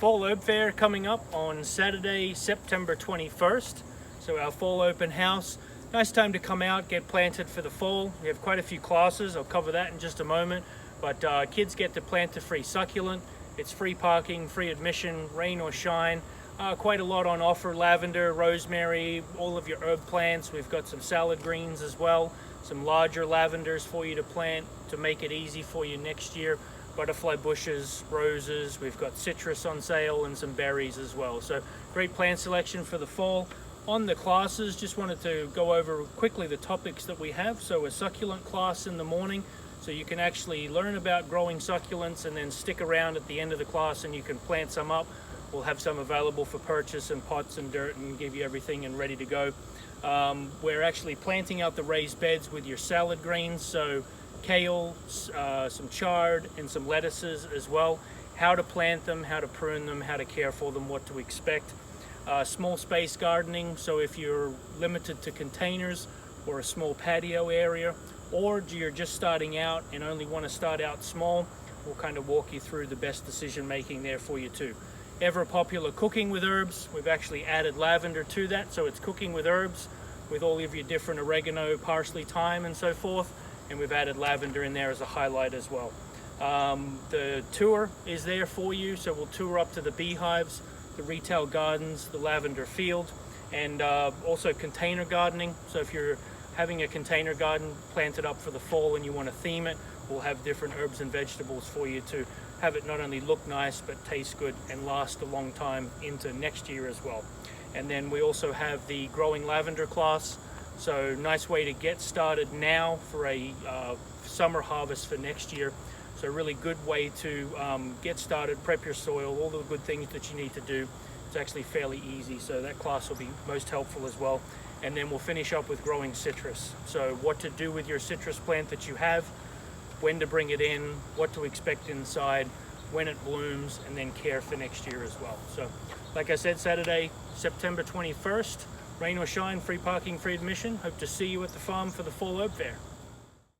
Fall Herb Fair coming up on Saturday, September 21st. So our fall open house. Nice time to come out, get planted for the fall. We have quite a few classes. I'll cover that in just a moment. But kids get to plant a free succulent. It's free parking, free admission, rain or shine. Quite a lot on offer: lavender, rosemary, all of your herb plants. We've got some salad greens as well, some larger lavenders for you to plant to make it easy for you next year. Butterfly bushes, roses, we've got citrus on sale and some berries as well. So great plant selection for the fall. On the classes, just wanted to go over quickly the topics that we have. So a succulent class in the morning, so you can actually learn about growing succulents and then stick around at the end of the class and you can plant some up. We'll have some available for purchase in pots and dirt and give you everything and ready to go. We're actually planting out the raised beds with your salad greens, so kale, some chard, and some lettuces as well. How to plant them, how to prune them, how to care for them, what to expect. Small space gardening, so if you're limited to containers or a small patio area, or you're just starting out and only want to start out small, we'll kind of walk you through the best decision making there for you too. Ever popular cooking with herbs, we've actually added lavender to that, so it's cooking with herbs with all of your different oregano, parsley, thyme and so forth, and we've added lavender in there as a highlight as well. The tour is there for you, so we'll tour up to the beehives, the retail gardens, the lavender field, and also container gardening. So if you're having a container garden planted up for the fall and you want to theme it, we'll have different herbs and vegetables for you to have it not only look nice but taste good and last a long time into next year as well. And then we also have the growing lavender class, so nice way to get started now for a summer harvest for next year. So a really good way to get started, prep your soil, all the good things that you need to do. It's actually fairly easy, so that class will be most helpful as well. And then we'll finish up with growing citrus. So what to do with your citrus plant that you have, when to bring it in, what to expect inside, when it blooms, and then care for next year as well. So like I said, Saturday, September 21st, rain or shine, free parking, free admission. Hope to see you at the farm for the Fall Herb Fair.